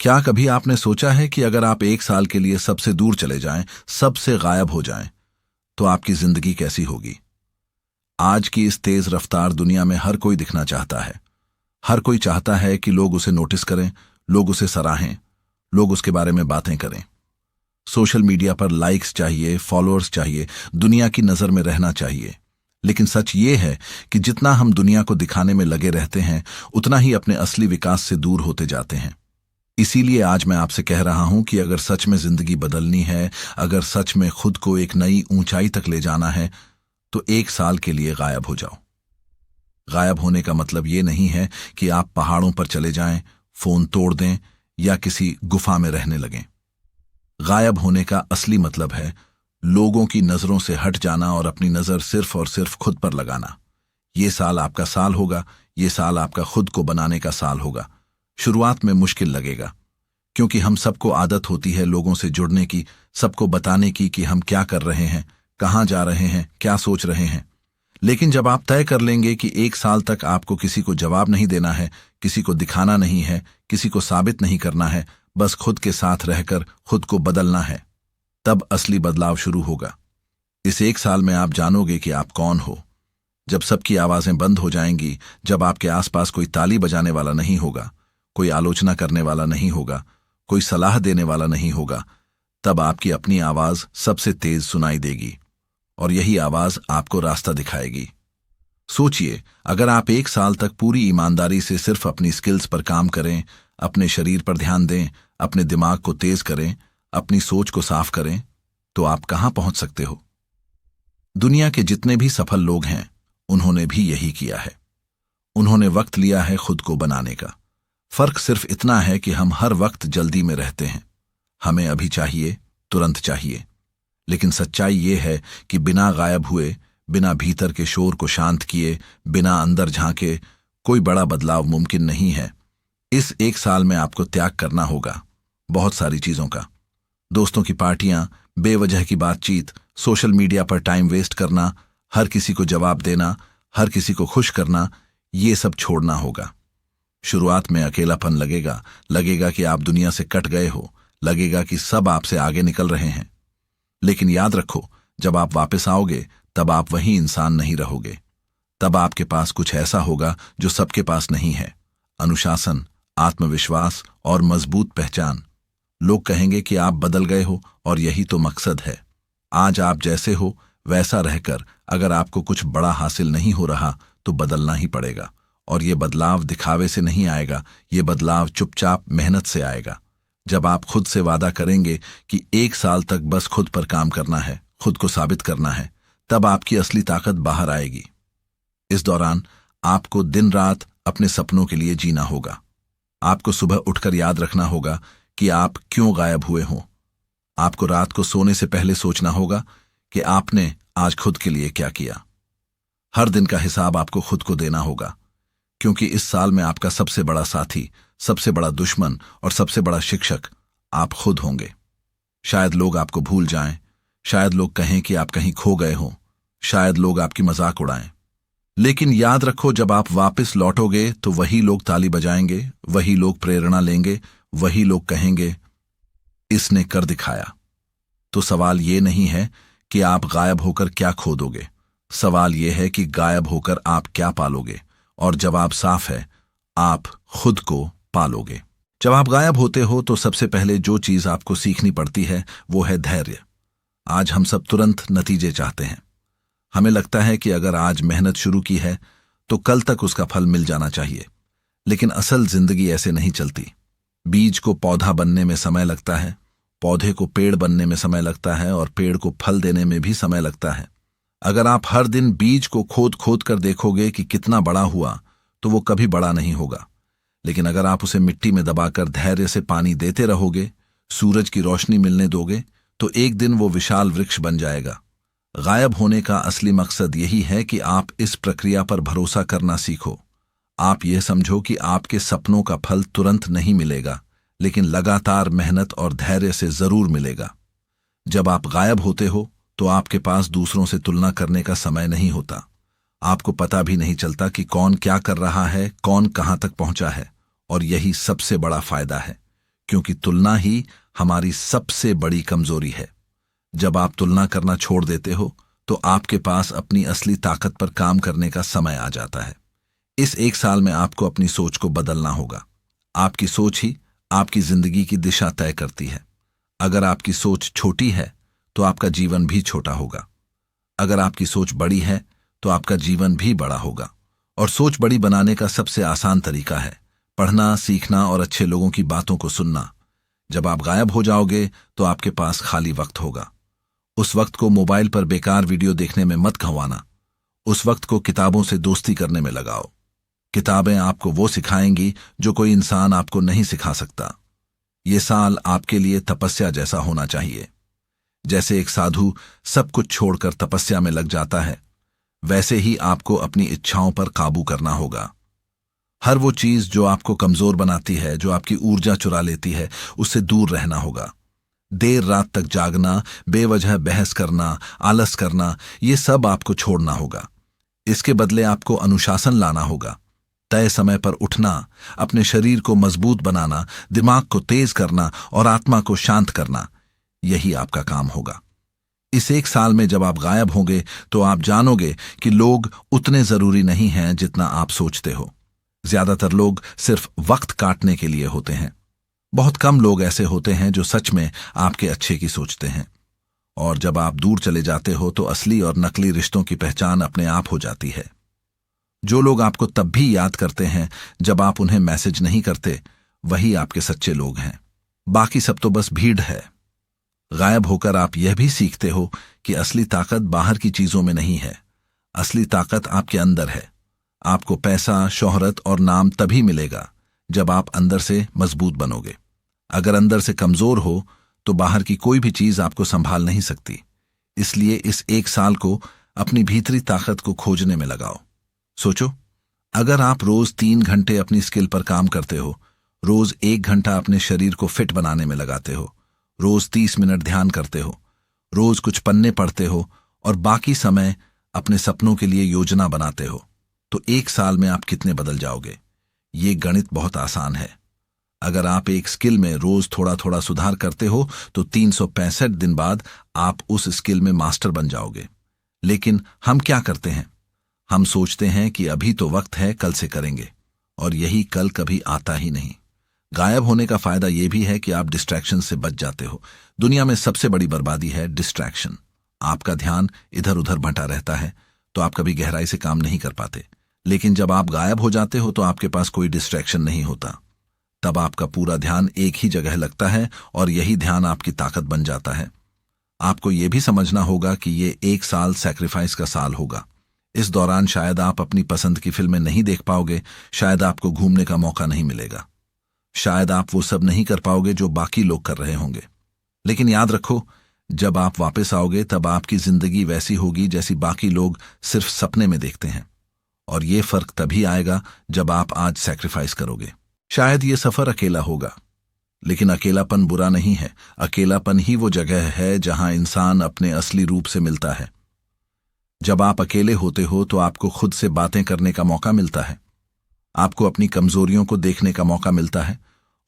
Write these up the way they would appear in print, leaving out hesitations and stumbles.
क्या कभी आपने सोचा है कि अगर आप एक साल के लिए सबसे दूर चले जाएं, सबसे गायब हो जाएं, तो आपकी जिंदगी कैसी होगी? आज की इस तेज रफ्तार दुनिया में हर कोई दिखना चाहता है। हर कोई चाहता है कि लोग उसे नोटिस करें, लोग उसे सराहें, लोग उसके बारे में बातें करें। सोशल मीडिया पर लाइक्स चाहिए, फॉलोअर्स चाहिए, दुनिया की नजर में रहना चाहिए। लेकिन सच ये है कि जितना हम दुनिया को दिखाने में लगे रहते हैं, उतना ही अपने असली विकास से दूर होते जाते हैं। इसीलिए आज मैं आपसे कह रहा हूं कि अगर सच में जिंदगी बदलनी है, अगर सच में खुद को एक नई ऊंचाई तक ले जाना है, तो एक साल के लिए गायब हो जाओ। गायब होने का मतलब ये नहीं है कि आप पहाड़ों पर चले जाएं, फोन तोड़ दें या किसी गुफा में रहने लगें। गायब होने का असली मतलब है लोगों की नजरों से हट जाना और अपनी नजर सिर्फ और सिर्फ खुद पर लगाना। ये साल आपका साल होगा, ये साल आपका खुद को बनाने का साल होगा। शुरुआत में मुश्किल लगेगा, क्योंकि हम सबको आदत होती है लोगों से जुड़ने की, सबको बताने की कि हम क्या कर रहे हैं, कहाँ जा रहे हैं, क्या सोच रहे हैं। लेकिन जब आप तय कर लेंगे कि एक साल तक आपको किसी को जवाब नहीं देना है, किसी को दिखाना नहीं है, किसी को साबित नहीं करना है, बस खुद के साथ रहकर खुद को बदलना है, तब असली बदलाव शुरू होगा। इस एक साल में आप जानोगे कि आप कौन हो। जब सबकी आवाजें बंद हो जाएंगी, जब आपके आसपास कोई ताली बजाने वाला नहीं होगा, कोई आलोचना करने वाला नहीं होगा, कोई सलाह देने वाला नहीं होगा, तब आपकी अपनी आवाज सबसे तेज सुनाई देगी और यही आवाज आपको रास्ता दिखाएगी। सोचिए, अगर आप एक साल तक पूरी ईमानदारी से सिर्फ अपनी स्किल्स पर काम करें, अपने शरीर पर ध्यान दें, अपने दिमाग को तेज करें, अपनी सोच को साफ करें, तो आप कहां पहुंच सकते हो? दुनिया के जितने भी सफल लोग हैं, उन्होंने भी यही किया है। उन्होंने वक्त लिया है खुद को बनाने का। फर्क सिर्फ इतना है कि हम हर वक्त जल्दी में रहते हैं। हमें अभी चाहिए, तुरंत चाहिए। लेकिन सच्चाई ये है कि बिना गायब हुए, बिना भीतर के शोर को शांत किए, बिना अंदर झांके, कोई बड़ा बदलाव मुमकिन नहीं है। इस एक साल में आपको त्याग करना होगा, बहुत सारी चीजों का। दोस्तों की पार्टियां, बेवजह की बातचीत, सोशल मीडिया पर टाइम वेस्ट करना, हर किसी को जवाब देना, हर किसी को खुश करना, ये सब छोड़ना होगा। शुरुआत में अकेलापन लगेगा, लगेगा कि आप दुनिया से कट गए हो, लगेगा कि सब आपसे आगे निकल रहे हैं। लेकिन याद रखो, जब आप वापस आओगे, तब आप वही इंसान नहीं रहोगे। तब आपके पास कुछ ऐसा होगा जो सबके पास नहीं है: अनुशासन, आत्मविश्वास और मजबूत पहचान। लोग कहेंगे कि आप बदल गए हो, और यही तो मकसद है। आज आप जैसे हो वैसा रहकर अगर आपको कुछ बड़ा हासिल नहीं हो रहा, तो बदलना ही पड़ेगा। और ये बदलाव दिखावे से नहीं आएगा, ये बदलाव चुपचाप मेहनत से आएगा। जब आप खुद से वादा करेंगे कि एक साल तक बस खुद पर काम करना है, खुद को साबित करना है, तब आपकी असली ताकत बाहर आएगी। इस दौरान आपको दिन रात अपने सपनों के लिए जीना होगा। आपको सुबह उठकर याद रखना होगा कि आप क्यों गायब हुए हों। आपको रात को सोने से पहले सोचना होगा कि आपने आज खुद के लिए क्या किया। हर दिन का हिसाब आपको खुद को देना होगा, क्योंकि इस साल में आपका सबसे बड़ा साथी, सबसे बड़ा दुश्मन और सबसे बड़ा शिक्षक आप खुद होंगे। शायद लोग आपको भूल जाएं, शायद लोग कहें कि आप कहीं खो गए हों, शायद लोग आपकी मजाक उड़ाएं। लेकिन याद रखो, जब आप वापस लौटोगे तो वही लोग ताली बजाएंगे, वही लोग प्रेरणा लेंगे, वही लोग कहेंगे, इसने कर दिखाया। तो सवाल ये नहीं है कि आप गायब होकर क्या खो दोगे, सवाल यह है कि गायब होकर आप क्या पालोगे। और जवाब साफ है, आप खुद को पालोगे। जब आप गायब होते हो तो सबसे पहले जो चीज आपको सीखनी पड़ती है वो है धैर्य। आज हम सब तुरंत नतीजे चाहते हैं। हमें लगता है कि अगर आज मेहनत शुरू की है तो कल तक उसका फल मिल जाना चाहिए। लेकिन असल जिंदगी ऐसे नहीं चलती। बीज को पौधा बनने में समय लगता है, पौधे को पेड़ बनने में समय लगता है, और पेड़ को फल देने में भी समय लगता है। अगर आप हर दिन बीज को खोद खोद कर देखोगे कि कितना बड़ा हुआ, तो वो कभी बड़ा नहीं होगा। लेकिन अगर आप उसे मिट्टी में दबाकर धैर्य से पानी देते रहोगे, सूरज की रोशनी मिलने दोगे, तो एक दिन वो विशाल वृक्ष बन जाएगा। गायब होने का असली मकसद यही है कि आप इस प्रक्रिया पर भरोसा करना सीखो। आप यह समझो कि आपके सपनों का फल तुरंत नहीं मिलेगा, लेकिन लगातार मेहनत और धैर्य से जरूर मिलेगा। जब आप गायब होते हो तो आपके पास दूसरों से तुलना करने का समय नहीं होता। आपको पता भी नहीं चलता कि कौन क्या कर रहा है, कौन कहां तक पहुंचा है। और यही सबसे बड़ा फायदा है, क्योंकि तुलना ही हमारी सबसे बड़ी कमजोरी है। जब आप तुलना करना छोड़ देते हो तो आपके पास अपनी असली ताकत पर काम करने का समय आ जाता है। इस एक साल में आपको अपनी सोच को बदलना होगा। आपकी सोच ही आपकी जिंदगी की दिशा तय करती है। अगर आपकी सोच छोटी है तो आपका जीवन भी छोटा होगा। अगर आपकी सोच बड़ी है तो आपका जीवन भी बड़ा होगा। और सोच बड़ी बनाने का सबसे आसान तरीका है पढ़ना, सीखना और अच्छे लोगों की बातों को सुनना। जब आप गायब हो जाओगे तो आपके पास खाली वक्त होगा। उस वक्त को मोबाइल पर बेकार वीडियो देखने में मत गंवाना। उस वक्त को किताबों से दोस्ती करने में लगाओ। किताबें आपको वो सिखाएंगी जो कोई इंसान आपको नहीं सिखा सकता। ये साल आपके लिए तपस्या जैसा होना चाहिए। जैसे एक साधु सब कुछ छोड़कर तपस्या में लग जाता है, वैसे ही आपको अपनी इच्छाओं पर काबू करना होगा। हर वो चीज जो आपको कमजोर बनाती है, जो आपकी ऊर्जा चुरा लेती है, उससे दूर रहना होगा। देर रात तक जागना, बेवजह बहस करना, आलस करना, ये सब आपको छोड़ना होगा। इसके बदले आपको अनुशासन लाना होगा। तय समय पर उठना, अपने शरीर को मजबूत बनाना, दिमाग को तेज करना और आत्मा को शांत करना, यही आपका काम होगा। इस एक साल में जब आप गायब होंगे तो आप जानोगे कि लोग उतने जरूरी नहीं हैं जितना आप सोचते हो। ज्यादातर लोग सिर्फ वक्त काटने के लिए होते हैं। बहुत कम लोग ऐसे होते हैं जो सच में आपके अच्छे की सोचते हैं। और जब आप दूर चले जाते हो तो असली और नकली रिश्तों की पहचान अपने आप हो जाती है। जो लोग आपको तब भी याद करते हैं जब आप उन्हें मैसेज नहीं करते, वही आपके सच्चे लोग हैं। बाकी सब तो बस भीड़ है। गायब होकर आप यह भी सीखते हो कि असली ताकत बाहर की चीजों में नहीं है। असली ताकत आपके अंदर है। आपको पैसा, शोहरत और नाम तभी मिलेगा जब आप अंदर से मजबूत बनोगे। अगर अंदर से कमजोर हो तो बाहर की कोई भी चीज आपको संभाल नहीं सकती। इसलिए इस एक साल को अपनी भीतरी ताकत को खोजने में लगाओ। सोचो, अगर आप रोज 3 घंटे अपनी स्किल पर काम करते हो, रोज 1 घंटा अपने शरीर को फिट बनाने में लगाते हो, रोज 30 मिनट ध्यान करते हो, रोज कुछ पन्ने पढ़ते हो और बाकी समय अपने सपनों के लिए योजना बनाते हो, तो एक साल में आप कितने बदल जाओगे। ये गणित बहुत आसान है। अगर आप एक स्किल में रोज थोड़ा थोड़ा सुधार करते हो तो 365 दिन बाद आप उस स्किल में मास्टर बन जाओगे। लेकिन हम क्या करते हैं? हम सोचते हैं कि अभी तो वक्त है, कल से करेंगे, और यही कल कभी आता ही नहीं। गायब होने का फायदा यह भी है कि आप डिस्ट्रैक्शन से बच जाते हो। दुनिया में सबसे बड़ी बर्बादी है डिस्ट्रैक्शन। आपका ध्यान इधर उधर बंटा रहता है तो आप कभी गहराई से काम नहीं कर पाते। लेकिन जब आप गायब हो जाते हो तो आपके पास कोई डिस्ट्रैक्शन नहीं होता। तब आपका पूरा ध्यान एक ही जगह लगता है और यही ध्यान आपकी ताकत बन जाता है। आपको यह भी समझना होगा कि ये एक साल सैक्रिफाइस का साल होगा। इस दौरान शायद आप अपनी पसंद की फिल्में नहीं देख पाओगे, शायद आपको घूमने का मौका नहीं मिलेगा, शायद आप वो सब नहीं कर पाओगे जो बाकी लोग कर रहे होंगे। लेकिन याद रखो, जब आप वापस आओगे तब आपकी जिंदगी वैसी होगी जैसी बाकी लोग सिर्फ सपने में देखते हैं। और ये फर्क तभी आएगा जब आप आज सैक्रिफाइस करोगे। शायद ये सफर अकेला होगा, लेकिन अकेलापन बुरा नहीं है। अकेलापन ही वो जगह है जहां इंसान अपने असली रूप से मिलता है। जब आप अकेले होते हो तो आपको खुद से बातें करने का मौका मिलता है, आपको अपनी कमजोरियों को देखने का मौका मिलता है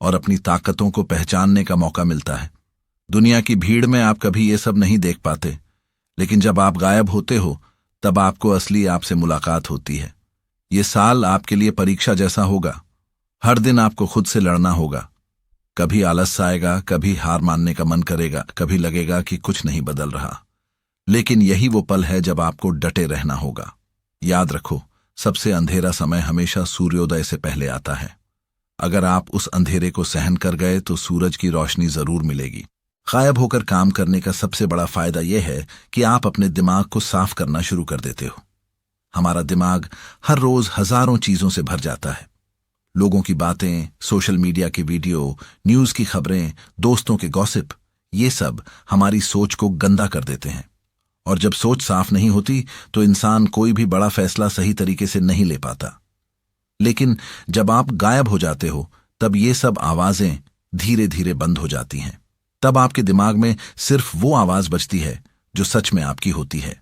और अपनी ताकतों को पहचानने का मौका मिलता है। दुनिया की भीड़ में आप कभी ये सब नहीं देख पाते, लेकिन जब आप गायब होते हो तब आपको असली आपसे मुलाकात होती है। ये साल आपके लिए परीक्षा जैसा होगा। हर दिन आपको खुद से लड़ना होगा। कभी आलस आएगा, कभी हार मानने का मन करेगा, कभी लगेगा कि कुछ नहीं बदल रहा। लेकिन यही वो पल है जब आपको डटे रहना होगा। याद रखो, सबसे अंधेरा समय हमेशा सूर्योदय से पहले आता है। अगर आप उस अंधेरे को सहन कर गए तो सूरज की रोशनी जरूर मिलेगी। गायब होकर काम करने का सबसे बड़ा फायदा यह है कि आप अपने दिमाग को साफ करना शुरू कर देते हो। हमारा दिमाग हर रोज हजारों चीजों से भर जाता है। लोगों की बातें, सोशल मीडिया के वीडियो, न्यूज की खबरें, दोस्तों के गॉसिप, ये सब हमारी सोच को गंदा कर देते हैं। और जब सोच साफ नहीं होती तो इंसान कोई भी बड़ा फैसला सही तरीके से नहीं ले पाता। लेकिन जब आप गायब हो जाते हो तब ये सब आवाजें धीरे धीरे बंद हो जाती हैं। तब आपके दिमाग में सिर्फ वो आवाज बचती है जो सच में आपकी होती है।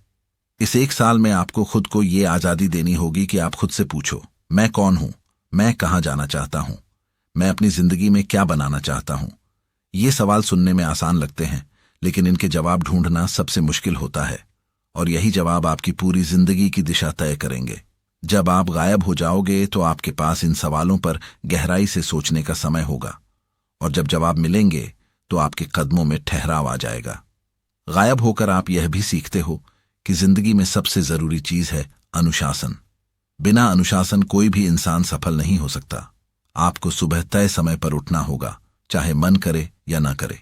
इस एक साल में आपको खुद को ये आजादी देनी होगी कि आप खुद से पूछो, मैं कौन हूं, मैं कहां जाना चाहता हूं, मैं अपनी जिंदगी में क्या बनाना चाहता हूं? ये सवाल सुनने में आसान लगते हैं, लेकिन इनके जवाब ढूंढना सबसे मुश्किल होता है। और यही जवाब आपकी पूरी जिंदगी की दिशा तय करेंगे। जब आप गायब हो जाओगे तो आपके पास इन सवालों पर गहराई से सोचने का समय होगा, और जब जवाब मिलेंगे तो आपके कदमों में ठहराव आ जाएगा। गायब होकर आप यह भी सीखते हो कि जिंदगी में सबसे जरूरी चीज है अनुशासन। बिना अनुशासन कोई भी इंसान सफल नहीं हो सकता। आपको सुबह तय समय पर उठना होगा, चाहे मन करे या ना करे।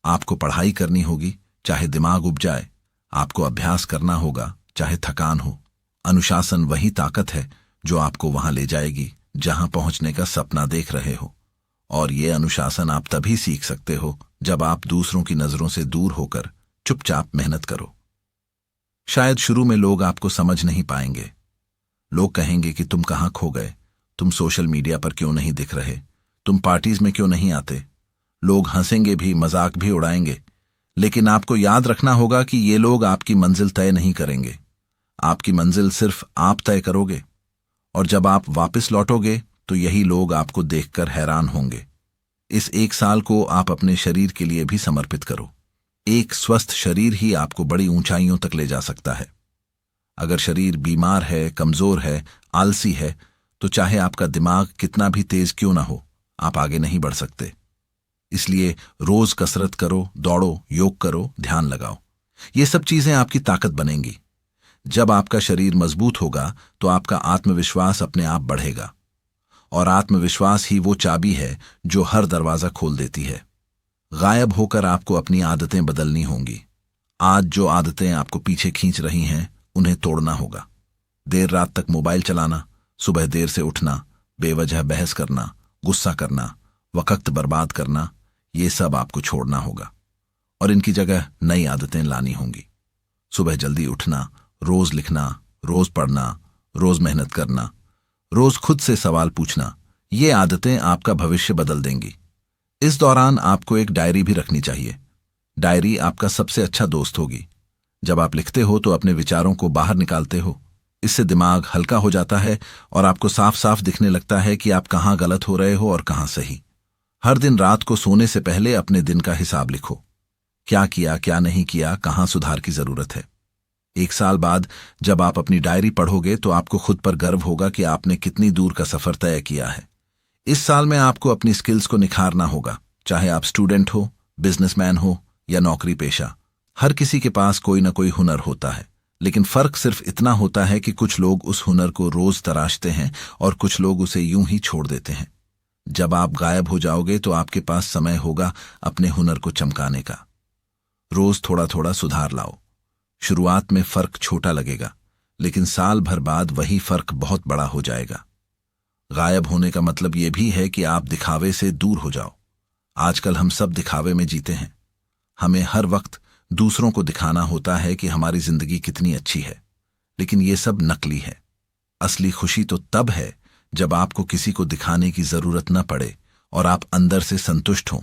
आपको पढ़ाई करनी होगी, चाहे दिमाग उब जाए। आपको अभ्यास करना होगा, चाहे थकान हो। अनुशासन वही ताकत है जो आपको वहां ले जाएगी जहां पहुंचने का सपना देख रहे हो। और ये अनुशासन आप तभी सीख सकते हो जब आप दूसरों की नजरों से दूर होकर चुपचाप मेहनत करो। शायद शुरू में लोग आपको समझ नहीं पाएंगे। लोग कहेंगे कि तुम कहां खो गए, तुम सोशल मीडिया पर क्यों नहीं दिख रहे, तुम पार्टीज में क्यों नहीं आते। लोग हंसेंगे भी, मजाक भी उड़ाएंगे, लेकिन आपको याद रखना होगा कि ये लोग आपकी मंजिल तय नहीं करेंगे। आपकी मंजिल सिर्फ आप तय करोगे। और जब आप वापस लौटोगे तो यही लोग आपको देखकर हैरान होंगे। इस एक साल को आप अपने शरीर के लिए भी समर्पित करो। एक स्वस्थ शरीर ही आपको बड़ी ऊंचाइयों तक ले जा सकता है। अगर शरीर बीमार है, कमजोर है, आलसी है, तो चाहे आपका दिमाग कितना भी तेज क्यों ना हो, आप आगे नहीं बढ़ सकते। इसलिए रोज कसरत करो, दौड़ो, योग करो, ध्यान लगाओ। ये सब चीजें आपकी ताकत बनेंगी। जब आपका शरीर मजबूत होगा तो आपका आत्मविश्वास अपने आप बढ़ेगा। और आत्मविश्वास ही वो चाबी है जो हर दरवाजा खोल देती है। गायब होकर आपको अपनी आदतें बदलनी होंगी। आज जो आदतें आपको पीछे खींच रही हैं, उन्हें तोड़ना होगा। देर रात तक मोबाइल चलाना, सुबह देर से उठना, बेवजह बहस करना, गुस्सा करना, वक्त बर्बाद करना, ये सब आपको छोड़ना होगा। और इनकी जगह नई आदतें लानी होंगी। सुबह जल्दी उठना, रोज लिखना, रोज पढ़ना, रोज मेहनत करना, रोज खुद से सवाल पूछना, ये आदतें आपका भविष्य बदल देंगी। इस दौरान आपको एक डायरी भी रखनी चाहिए। डायरी आपका सबसे अच्छा दोस्त होगी। जब आप लिखते हो तो अपने विचारों को बाहर निकालते हो। इससे दिमाग हल्का हो जाता है और आपको साफ साफ दिखने लगता है कि आप कहाँ गलत हो रहे हो और कहाँ सही। हर दिन रात को सोने से पहले अपने दिन का हिसाब लिखो। क्या किया, क्या नहीं किया, कहाँ सुधार की जरूरत है। एक साल बाद जब आप अपनी डायरी पढ़ोगे तो आपको खुद पर गर्व होगा कि आपने कितनी दूर का सफर तय किया है। इस साल में आपको अपनी स्किल्स को निखारना होगा, चाहे आप स्टूडेंट हो, बिजनेसमैन हो या नौकरी पेशा। हर किसी के पास कोई ना कोई हुनर होता है, लेकिन फर्क सिर्फ इतना होता है कि कुछ लोग उस हुनर को रोज तराशते हैं और कुछ लोग उसे यूं ही छोड़ देते हैं। जब आप गायब हो जाओगे तो आपके पास समय होगा अपने हुनर को चमकाने का। रोज थोड़ा थोड़ा सुधार लाओ। शुरुआत में फर्क छोटा लगेगा, लेकिन साल भर बाद वही फर्क बहुत बड़ा हो जाएगा। गायब होने का मतलब यह भी है कि आप दिखावे से दूर हो जाओ। आजकल हम सब दिखावे में जीते हैं। हमें हर वक्त दूसरों को दिखाना होता है कि हमारी जिंदगी कितनी अच्छी है, लेकिन यह सब नकली है। असली खुशी तो तब है जब आपको किसी को दिखाने की जरूरत न पड़े और आप अंदर से संतुष्ट हों।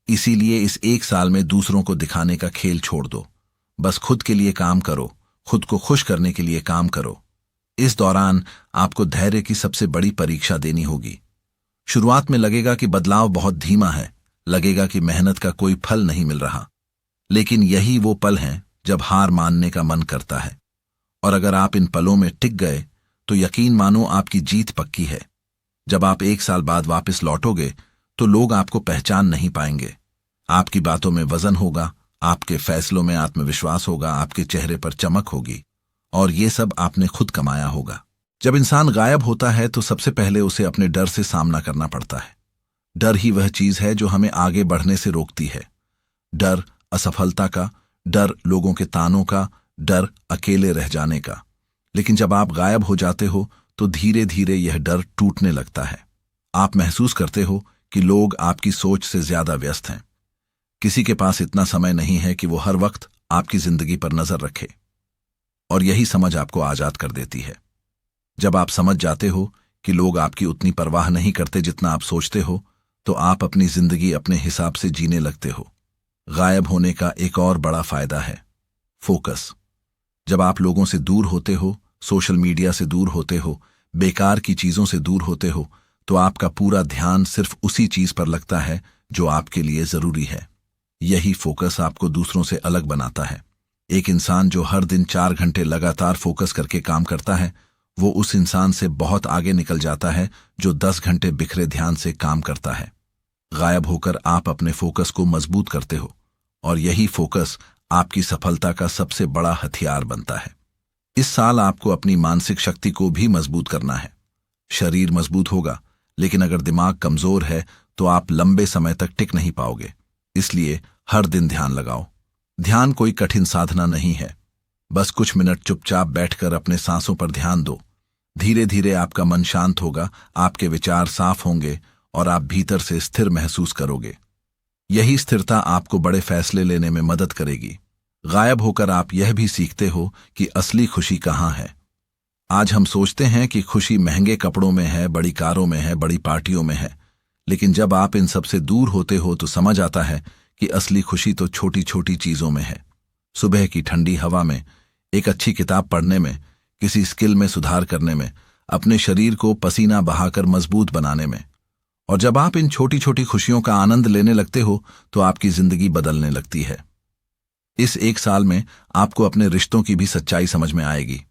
इसीलिए इस एक साल में दूसरों को दिखाने का खेल छोड़ दो। बस खुद के लिए काम करो, खुद को खुश करने के लिए काम करो। इस दौरान आपको धैर्य की सबसे बड़ी परीक्षा देनी होगी। शुरुआत में लगेगा कि बदलाव बहुत धीमा है, लगेगा कि मेहनत का कोई फल नहीं मिल रहा, लेकिन यही वो पल हैं जब हार मानने का मन करता है। और अगर आप इन पलों में टिक गए तो यकीन मानो आपकी जीत पक्की है। जब आप एक साल बाद वापस लौटोगे तो लोग आपको पहचान नहीं पाएंगे। आपकी बातों में वजन होगा, आपके फैसलों में आत्मविश्वास होगा, आपके चेहरे पर चमक होगी, और ये सब आपने खुद कमाया होगा। जब इंसान गायब होता है तो सबसे पहले उसे अपने डर से सामना करना पड़ता है। डर ही वह चीज है जो हमें आगे बढ़ने से रोकती है। डर असफलता का, डर लोगों के तानों का, डर अकेले रह जाने का। लेकिन जब आप गायब हो जाते हो तो धीरे धीरे यह डर टूटने लगता है। आप महसूस करते हो कि लोग आपकी सोच से ज्यादा व्यस्त हैं। किसी के पास इतना समय नहीं है कि वो हर वक्त आपकी जिंदगी पर नजर रखे। और यही समझ आपको आजाद कर देती है। जब आप समझ जाते हो कि लोग आपकी उतनी परवाह नहीं करते जितना आप सोचते हो, तो आप अपनी जिंदगी अपने हिसाब से जीने लगते हो। गायब होने का एक और बड़ा फायदा है फोकस। जब आप लोगों से दूर होते हो, सोशल मीडिया से दूर होते हो, बेकार की चीजों से दूर होते हो, तो आपका पूरा ध्यान सिर्फ उसी चीज पर लगता है जो आपके लिए जरूरी है। यही फोकस आपको दूसरों से अलग बनाता है। एक इंसान जो हर दिन 4 घंटे लगातार फोकस करके काम करता है, वो उस इंसान से बहुत आगे निकल जाता है जो 10 घंटे बिखरे ध्यान से काम करता है। गायब होकर आप अपने फोकस को मजबूत करते हो, और यही फोकस आपकी सफलता का सबसे बड़ा हथियार बनता है। इस साल आपको अपनी मानसिक शक्ति को भी मजबूत करना है। शरीर मजबूत होगा, लेकिन अगर दिमाग कमजोर है तो आप लंबे समय तक टिक नहीं पाओगे। इसलिए हर दिन ध्यान लगाओ। ध्यान कोई कठिन साधना नहीं है। बस कुछ मिनट चुपचाप बैठकर अपने सांसों पर ध्यान दो। धीरे धीरे आपका मन शांत होगा, आपके विचार साफ होंगे और आप भीतर से स्थिर महसूस करोगे। यही स्थिरता आपको बड़े फैसले लेने में मदद करेगी। गायब होकर आप यह भी सीखते हो कि असली खुशी कहाँ है। आज हम सोचते हैं कि खुशी महंगे कपड़ों में है, बड़ी कारों में है, बड़ी पार्टियों में है, लेकिन जब आप इन सब से दूर होते हो तो समझ आता है कि असली खुशी तो छोटी छोटी चीजों में है। सुबह की ठंडी हवा में, एक अच्छी किताब पढ़ने में, किसी स्किल में सुधार करने में, अपने शरीर को पसीना बहाकर मजबूत बनाने में। और जब आप इन छोटी छोटी खुशियों का आनंद लेने लगते हो तो आपकी जिंदगी बदलने लगती है। इस एक साल में आपको अपने रिश्तों की भी सच्चाई समझ में आएगी।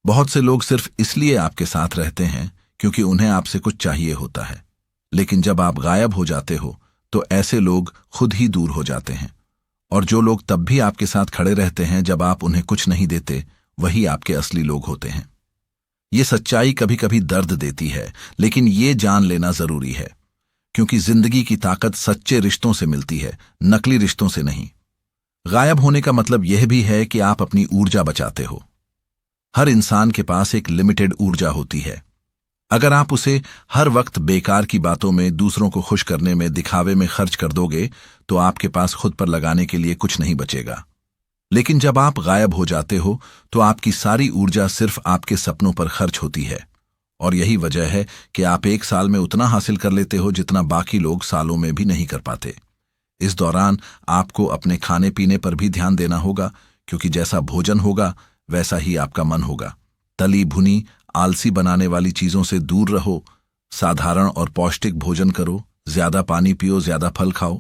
बहुत से लोग सिर्फ इसलिए आपके साथ रहते हैं क्योंकि उन्हें आपसे कुछ चाहिए होता है, लेकिन जब आप गायब हो जाते हो तो ऐसे लोग खुद ही दूर हो जाते हैं। और जो लोग तब भी आपके साथ खड़े रहते हैं जब आप उन्हें कुछ नहीं देते, वही आपके असली लोग होते हैं। ये सच्चाई कभी कभी दर्द देती है, लेकिन ये जान लेना जरूरी है, क्योंकि जिंदगी की ताकत सच्चे रिश्तों से मिलती है, नकली रिश्तों से नहीं। गायब होने का मतलब यह भी है कि आप अपनी ऊर्जा बचाते हो। हर इंसान के पास एक लिमिटेड ऊर्जा होती है। अगर आप उसे हर वक्त बेकार की बातों में, दूसरों को खुश करने में, दिखावे में खर्च कर दोगे तो आपके पास खुद पर लगाने के लिए कुछ नहीं बचेगा। लेकिन जब आप गायब हो जाते हो तो आपकी सारी ऊर्जा सिर्फ आपके सपनों पर खर्च होती है। और यही वजह है कि आप एक साल में उतना हासिल कर लेते हो जितना बाकी लोग सालों में भी नहीं कर पाते। इस दौरान आपको अपने खाने पीने पर भी ध्यान देना होगा, क्योंकि जैसा भोजन होगा वैसा ही आपका मन होगा। तली भुनी, आलसी बनाने वाली चीजों से दूर रहो। साधारण और पौष्टिक भोजन करो, ज्यादा पानी पियो, ज्यादा फल खाओ।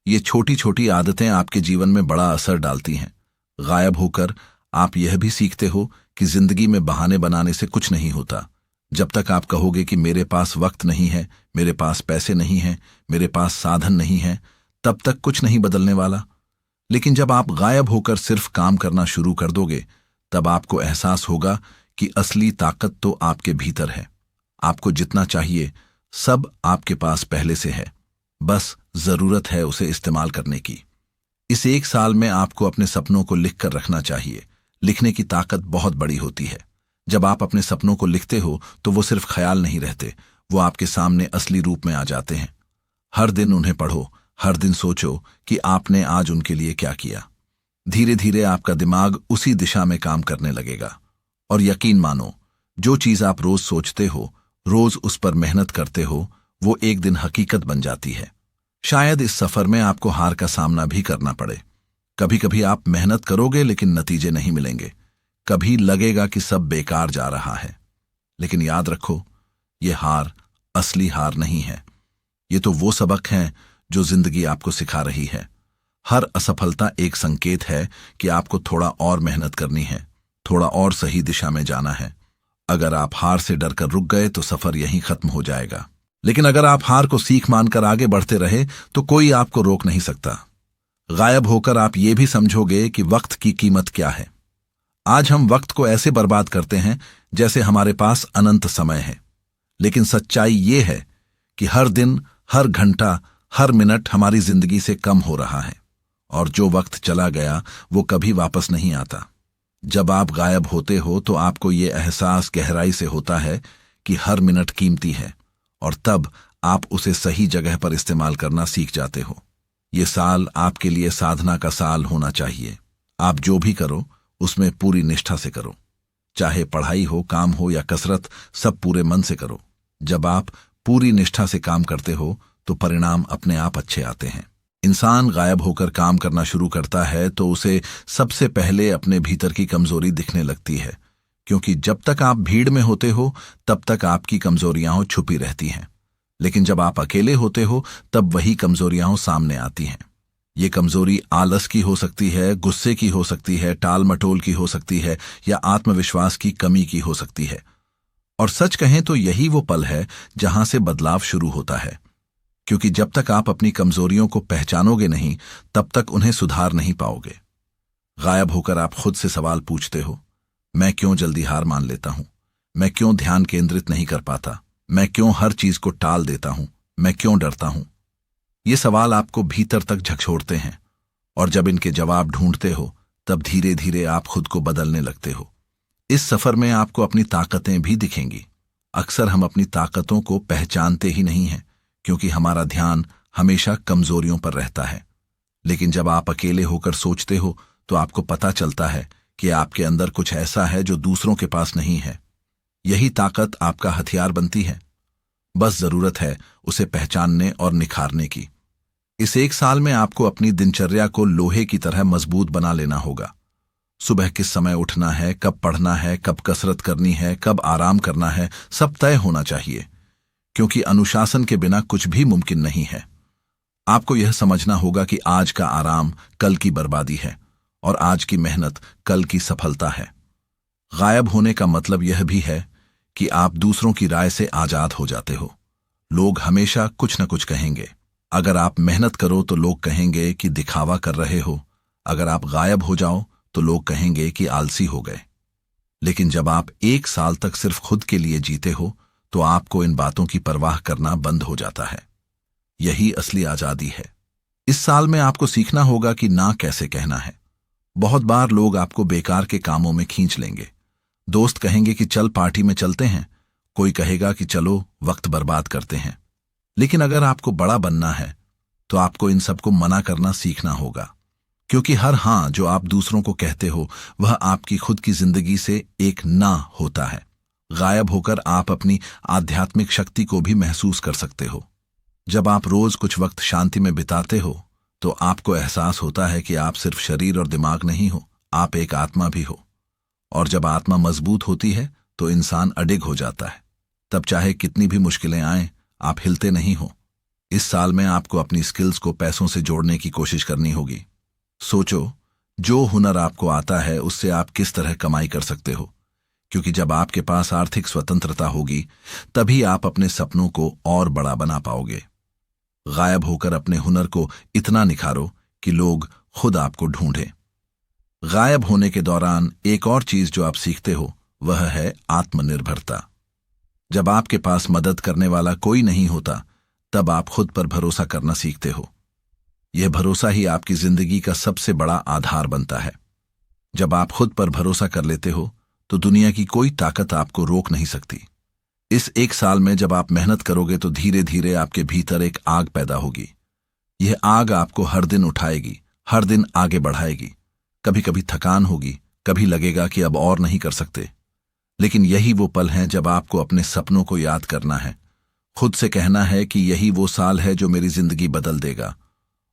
ये छोटी छोटी आदतें आपके जीवन में बड़ा असर डालती हैं। गायब होकर आप यह भी सीखते हो कि जिंदगी में बहाने बनाने से कुछ नहीं होता। जब तक आप कहोगे कि मेरे पास वक्त नहीं है, मेरे पास पैसे नहीं हैं, मेरे पास साधन नहीं है, तब तक कुछ नहीं बदलने वाला। लेकिन जब आप गायब होकर सिर्फ काम करना शुरू कर दोगे, तब आपको एहसास होगा कि असली ताकत तो आपके भीतर है। आपको जितना चाहिए सब आपके पास पहले से है, बस जरूरत है उसे इस्तेमाल करने की। इस एक साल में आपको अपने सपनों को लिख कर रखना चाहिए। लिखने की ताकत बहुत बड़ी होती है। जब आप अपने सपनों को लिखते हो तो वो सिर्फ ख्याल नहीं रहते, वो आपके सामने असली रूप में आ जाते हैं। हर दिन उन्हें पढ़ो, हर दिन सोचो कि आपने आज उनके लिए क्या किया। धीरे धीरे आपका दिमाग उसी दिशा में काम करने लगेगा। और यकीन मानो, जो चीज आप रोज सोचते हो, रोज उस पर मेहनत करते हो, वो एक दिन हकीकत बन जाती है। शायद इस सफर में आपको हार का सामना भी करना पड़े। कभी कभी आप मेहनत करोगे लेकिन नतीजे नहीं मिलेंगे। कभी लगेगा कि सब बेकार जा रहा है। लेकिन याद रखो, ये हार असली हार नहीं है। ये तो वो सबक हैं जो जिंदगी आपको सिखा रही है। हर असफलता एक संकेत है कि आपको थोड़ा और मेहनत करनी है, थोड़ा और सही दिशा में जाना है। अगर आप हार से डरकर रुक गए तो सफर यहीं खत्म हो जाएगा। लेकिन अगर आप हार को सीख मानकर आगे बढ़ते रहे तो कोई आपको रोक नहीं सकता। गायब होकर आप ये भी समझोगे कि वक्त की कीमत क्या है। आज हम वक्त को ऐसे बर्बाद करते हैं जैसे हमारे पास अनंत समय है, लेकिन सच्चाई ये है कि हर दिन, हर घंटा, हर मिनट हमारी जिंदगी से कम हो रहा है, और जो वक्त चला गया वो कभी वापस नहीं आता। जब आप गायब होते हो तो आपको ये एहसास गहराई से होता है कि हर मिनट कीमती है, और तब आप उसे सही जगह पर इस्तेमाल करना सीख जाते हो। ये साल आपके लिए साधना का साल होना चाहिए। आप जो भी करो उसमें पूरी निष्ठा से करो। चाहे पढ़ाई हो, काम हो या कसरत, सब पूरे मन से करो। जब आप पूरी निष्ठा से काम करते हो तो परिणाम अपने आप अच्छे आते हैं। इंसान गायब होकर काम करना शुरू करता है तो उसे सबसे पहले अपने भीतर की कमजोरी दिखने लगती है, क्योंकि जब तक आप भीड़ में होते हो तब तक आपकी कमजोरियां छुपी रहती हैं। लेकिन जब आप अकेले होते हो तब वही कमजोरियां सामने आती हैं। ये कमजोरी आलस की हो सकती है, गुस्से की हो सकती है, टाल मटोल की हो सकती है या आत्मविश्वास की कमी की हो सकती है। और सच कहें तो यही वो पल है जहां से बदलाव शुरू होता है, क्योंकि जब तक आप अपनी कमजोरियों को पहचानोगे नहीं तब तक उन्हें सुधार नहीं पाओगे। गायब होकर आप खुद से सवाल पूछते हो, मैं क्यों जल्दी हार मान लेता हूं? मैं क्यों ध्यान केंद्रित नहीं कर पाता? मैं क्यों हर चीज को टाल देता हूं? मैं क्यों डरता हूं? ये सवाल आपको भीतर तक झकझोरते हैं, और जब इनके जवाब ढूंढते हो तब धीरे धीरे आप खुद को बदलने लगते हो। इस सफर में आपको अपनी ताकतें भी दिखेंगी। अक्सर हम अपनी ताकतों को पहचानते ही नहीं हैं, क्योंकि हमारा ध्यान हमेशा कमजोरियों पर रहता है। लेकिन जब आप अकेले होकर सोचते हो तो आपको पता चलता है कि आपके अंदर कुछ ऐसा है जो दूसरों के पास नहीं है। यही ताकत आपका हथियार बनती है। बस जरूरत है उसे पहचानने और निखारने की। इस एक साल में आपको अपनी दिनचर्या को लोहे की तरह मजबूत बना लेना होगा। सुबह किस समय उठना है, कब पढ़ना है, कब कसरत करनी है, कब आराम करना है, सब तय होना चाहिए, क्योंकि अनुशासन के बिना कुछ भी मुमकिन नहीं है। आपको यह समझना होगा कि आज का आराम कल की बर्बादी है और आज की मेहनत कल की सफलता है। गायब होने का मतलब यह भी है कि आप दूसरों की राय से आजाद हो जाते हो। लोग हमेशा कुछ न कुछ कहेंगे। अगर आप मेहनत करो तो लोग कहेंगे कि दिखावा कर रहे हो। अगर आप गायब हो जाओ तो लोग कहेंगे कि आलसी हो गए। लेकिन जब आप एक साल तक सिर्फ खुद के लिए जीते हो तो आपको इन बातों की परवाह करना बंद हो जाता है। यही असली आजादी है। इस साल में आपको सीखना होगा कि ना कैसे कहना है। बहुत बार लोग आपको बेकार के कामों में खींच लेंगे। दोस्त कहेंगे कि चल पार्टी में चलते हैं, कोई कहेगा कि चलो वक्त बर्बाद करते हैं। लेकिन अगर आपको बड़ा बनना है तो आपको इन सबको मना करना सीखना होगा, क्योंकि हर हां जो आप दूसरों को कहते हो वह आपकी खुद की जिंदगी से एक ना होता है। गायब होकर आप अपनी आध्यात्मिक शक्ति को भी महसूस कर सकते हो। जब आप रोज कुछ वक्त शांति में बिताते हो तो आपको एहसास होता है कि आप सिर्फ शरीर और दिमाग नहीं हो, आप एक आत्मा भी हो। और जब आत्मा मजबूत होती है तो इंसान अडिग हो जाता है। तब चाहे कितनी भी मुश्किलें आएं, आप हिलते नहीं हो। इस साल में आपको अपनी स्किल्स को पैसों से जोड़ने की कोशिश करनी होगी। सोचो, जो हुनर आपको आता है उससे आप किस तरह कमाई कर सकते हो, क्योंकि जब आपके पास आर्थिक स्वतंत्रता होगी तभी आप अपने सपनों को और बड़ा बना पाओगे। गायब होकर अपने हुनर को इतना निखारो कि लोग खुद आपको ढूंढें। गायब होने के दौरान एक और चीज जो आप सीखते हो वह है आत्मनिर्भरता। जब आपके पास मदद करने वाला कोई नहीं होता तब आप खुद पर भरोसा करना सीखते हो। यह भरोसा ही आपकी जिंदगी का सबसे बड़ा आधार बनता है। जब आप खुद पर भरोसा कर लेते हो तो दुनिया की कोई ताकत आपको रोक नहीं सकती। इस एक साल में जब आप मेहनत करोगे तो धीरे धीरे आपके भीतर एक आग पैदा होगी। यह आग आपको हर दिन उठाएगी, हर दिन आगे बढ़ाएगी। कभी कभी थकान होगी, कभी लगेगा कि अब और नहीं कर सकते, लेकिन यही वो पल हैं जब आपको अपने सपनों को याद करना है। खुद से कहना है कि यही वो साल है जो मेरी जिंदगी बदल देगा।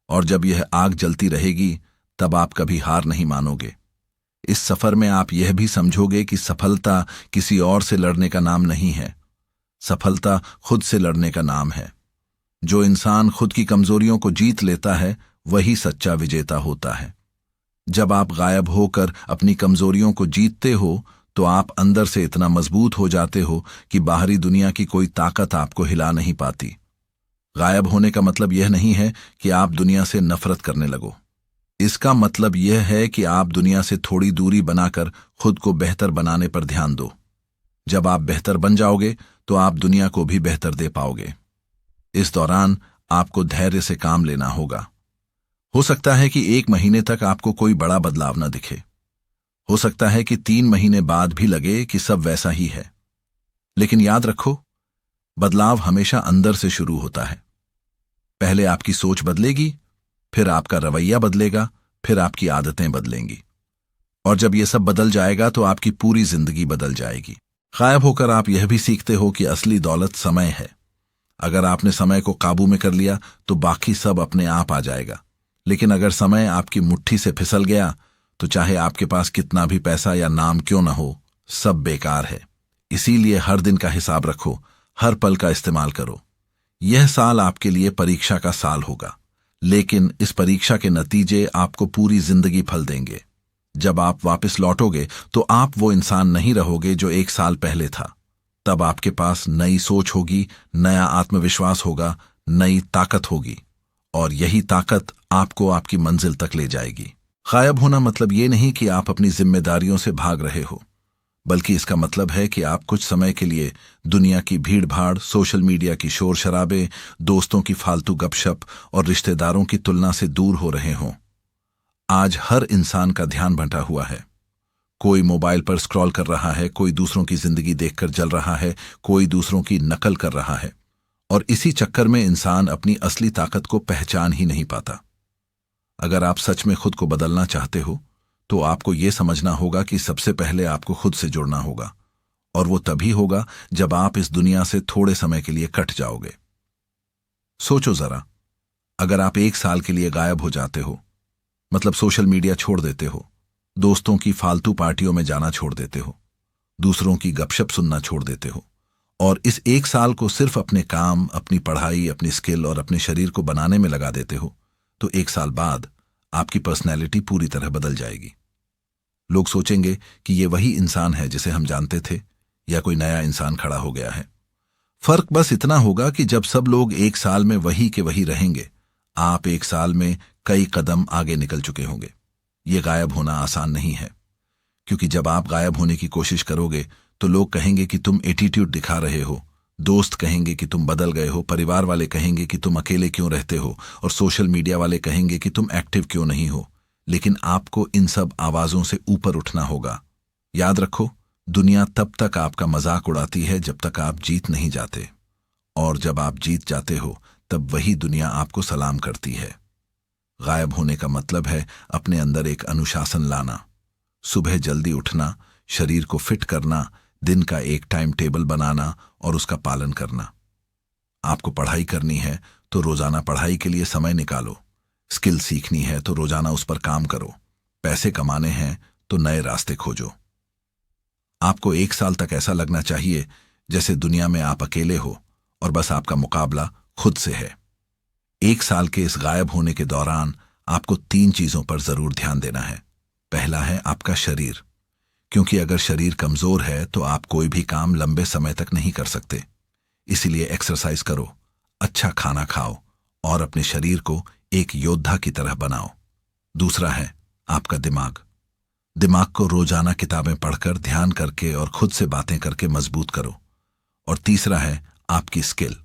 और जब यह आग जलती रहेगी तब आप कभी हार नहीं मानोगे। इस सफर में आप यह भी समझोगे कि सफलता किसी और से लड़ने का नाम नहीं है, सफलता खुद से लड़ने का नाम है। जो इंसान खुद की कमजोरियों को जीत लेता है वही सच्चा विजेता होता है। जब आप गायब होकर अपनी कमजोरियों को जीतते हो तो आप अंदर से इतना मजबूत हो जाते हो कि बाहरी दुनिया की कोई ताकत आपको हिला नहीं पाती। गायब होने का मतलब यह नहीं है कि आप दुनिया से नफरत करने लगो। इसका मतलब यह है कि आप दुनिया से थोड़ी दूरी बनाकर खुद को बेहतर बनाने पर ध्यान दो। जब आप बेहतर बन जाओगे तो आप दुनिया को भी बेहतर दे पाओगे। इस दौरान आपको धैर्य से काम लेना होगा। हो सकता है कि 1 महीने तक आपको कोई बड़ा बदलाव न दिखे। हो सकता है कि 3 महीने बाद भी लगे कि सब वैसा ही है। लेकिन याद रखो, बदलाव हमेशा अंदर से शुरू होता है। पहले आपकी सोच बदलेगी, फिर आपका रवैया बदलेगा, फिर आपकी आदतें बदलेंगी। और जब यह सब बदल जाएगा तो आपकी पूरी जिंदगी बदल जाएगी। गायब होकर आप यह भी सीखते हो कि असली दौलत समय है। अगर आपने समय को काबू में कर लिया तो बाकी सब अपने आप आ जाएगा। लेकिन अगर समय आपकी मुट्ठी से फिसल गया तो चाहे आपके पास कितना भी पैसा या नाम क्यों न हो, सब बेकार है। इसीलिए हर दिन का हिसाब रखो, हर पल का इस्तेमाल करो। यह साल आपके लिए परीक्षा का साल होगा, लेकिन इस परीक्षा के नतीजे आपको पूरी जिंदगी फल देंगे। जब आप वापस लौटोगे तो आप वो इंसान नहीं रहोगे जो एक साल पहले था। तब आपके पास नई सोच होगी, नया आत्मविश्वास होगा, नई ताकत होगी, और यही ताकत आपको आपकी मंजिल तक ले जाएगी। गायब होना मतलब ये नहीं कि आप अपनी जिम्मेदारियों से भाग रहे हो, बल्कि इसका मतलब है कि आप कुछ समय के लिए दुनिया की भीड़-भाड़, सोशल मीडिया की शोर शराबे, दोस्तों की फालतू गपशप और रिश्तेदारों की तुलना से दूर हो रहे हों। आज हर इंसान का ध्यान बंटा हुआ है। कोई मोबाइल पर स्क्रॉल कर रहा है, कोई दूसरों की जिंदगी देखकर जल रहा है, कोई दूसरों की नकल कर रहा है, और इसी चक्कर में इंसान अपनी असली ताकत को पहचान ही नहीं पाता। अगर आप सच में खुद को बदलना चाहते हो तो आपको यह समझना होगा कि सबसे पहले आपको खुद से जुड़ना होगा, और वो तभी होगा जब आप इस दुनिया से थोड़े समय के लिए कट जाओगे। सोचो जरा, अगर आप एक साल के लिए गायब हो जाते हो, मतलब सोशल मीडिया छोड़ देते हो, दोस्तों की फालतू पार्टियों में जाना छोड़ देते हो, दूसरों की गपशप सुनना छोड़ देते हो, और इस एक साल को सिर्फ अपने काम, अपनी पढ़ाई, अपनी स्किल और अपने शरीर को बनाने में लगा देते हो, तो एक साल बाद आपकी पर्सनैलिटी पूरी तरह बदल जाएगी। लोग सोचेंगे कि ये वही इंसान है जिसे हम जानते थे, या कोई नया इंसान खड़ा हो गया है। फर्क बस इतना होगा कि जब सब लोग एक साल में वही के वही रहेंगे, आप एक साल में कई कदम आगे निकल चुके होंगे। ये गायब होना आसान नहीं है, क्योंकि जब आप गायब होने की कोशिश करोगे तो लोग कहेंगे कि तुम एटीट्यूड दिखा रहे हो, दोस्त कहेंगे कि तुम बदल गए हो, परिवार वाले कहेंगे कि तुम अकेले क्यों रहते हो, और सोशल मीडिया वाले कहेंगे कि तुम एक्टिव क्यों नहीं हो। लेकिन आपको इन सब आवाजों से ऊपर उठना होगा। याद रखो, दुनिया तब तक आपका मजाक उड़ाती है जब तक आप जीत नहीं जाते, और जब आप जीत जाते हो तब वही दुनिया आपको सलाम करती है। गायब होने का मतलब है अपने अंदर एक अनुशासन लाना, सुबह जल्दी उठना, शरीर को फिट करना, दिन का एक टाइम टेबल बनाना और उसका पालन करना। आपको पढ़ाई करनी है तो रोजाना पढ़ाई के लिए समय निकालो, स्किल सीखनी है तो रोजाना उस पर काम करो, पैसे कमाने हैं तो नए रास्ते खोजो। आपको एक साल तक ऐसा लगना चाहिए जैसे दुनिया में आप अकेले हो और बस आपका मुकाबला खुद से है। एक साल के इस गायब होने के दौरान आपको 3 चीजों पर जरूर ध्यान देना है। पहला है आपका शरीर, क्योंकि अगर शरीर कमजोर है तो आप कोई भी काम लंबे समय तक नहीं कर सकते। इसीलिए एक्सरसाइज करो, अच्छा खाना खाओ और अपने शरीर को एक योद्धा की तरह बनाओ। दूसरा है आपका दिमाग। दिमाग को रोजाना किताबें पढ़कर, ध्यान करके और खुद से बातें करके मजबूत करो। और तीसरा है आपकी स्किल।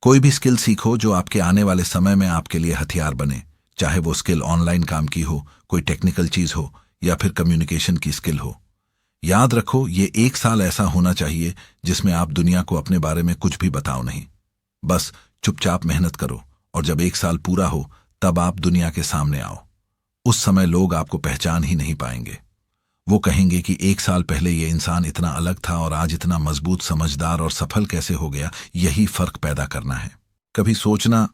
कोई भी स्किल सीखो जो आपके आने वाले समय में आपके लिए हथियार बने, चाहे वो स्किल ऑनलाइन काम की हो, कोई टेक्निकल चीज हो, या फिर कम्युनिकेशन की स्किल हो। याद रखो, ये एक साल ऐसा होना चाहिए जिसमें आप दुनिया को अपने बारे में कुछ भी बताओ नहीं, बस चुपचाप मेहनत करो, और जब एक साल पूरा हो तब आप दुनिया के सामने आओ। उस समय लोग आपको पहचान ही नहीं पाएंगे। वो कहेंगे कि एक साल पहले ये इंसान इतना अलग था और आज इतना मजबूत, समझदार और सफल कैसे हो गया। यही फर्क पैदा करना है। कभी सोचना,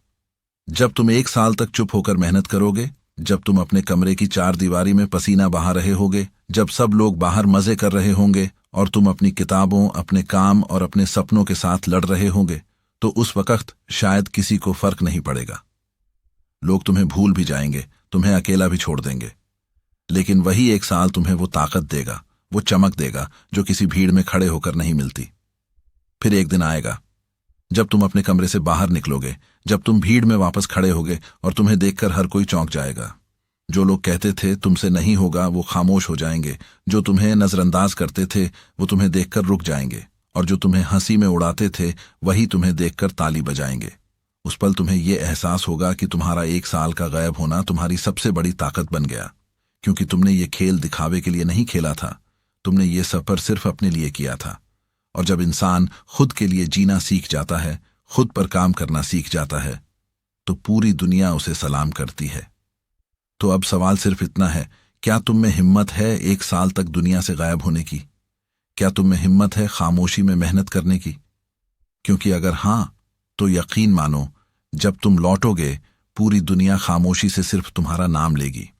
जब तुम एक साल तक चुप होकर मेहनत करोगे, जब तुम अपने कमरे की 4 दीवारी में पसीना बहा रहे होगे, जब सब लोग बाहर मजे कर रहे होंगे और तुम अपनी किताबों, अपने काम और अपने सपनों के साथ लड़ रहे होंगे, तो उस वक्त शायद किसी को फर्क नहीं पड़ेगा। लोग तुम्हें भूल भी जाएंगे, तुम्हें अकेला भी छोड़ देंगे। लेकिन वही एक साल तुम्हें वो ताकत देगा, वो चमक देगा जो किसी भीड़ में खड़े होकर नहीं मिलती। फिर एक दिन आएगा जब तुम अपने कमरे से बाहर निकलोगे, जब तुम भीड़ में वापस खड़े होगे और तुम्हें देखकर हर कोई चौंक जाएगा। जो लोग कहते थे तुमसे नहीं होगा, वो खामोश हो जाएंगे। जो तुम्हें नजरअंदाज करते थे वो तुम्हें देखकर रुक जाएंगे, और जो तुम्हें हंसी में उड़ाते थे वही तुम्हें देखकर ताली बजाएंगे। उस पल तुम्हें यह एहसास होगा कि तुम्हारा एक साल का गायब होना तुम्हारी सबसे बड़ी ताकत बन गया, क्योंकि तुमने ये खेल दिखावे के लिए नहीं खेला था, तुमने ये सफर सिर्फ अपने लिए किया था। और जब इंसान खुद के लिए जीना सीख जाता है, खुद पर काम करना सीख जाता है, तो पूरी दुनिया उसे सलाम करती है। तो अब सवाल सिर्फ इतना है, क्या तुम में हिम्मत है एक साल तक दुनिया से गायब होने की? क्या तुम में हिम्मत है खामोशी में मेहनत करने की? क्योंकि अगर हां, तो यकीन मानो, जब तुम लौटोगे पूरी दुनिया खामोशी से सिर्फ तुम्हारा नाम लेगी।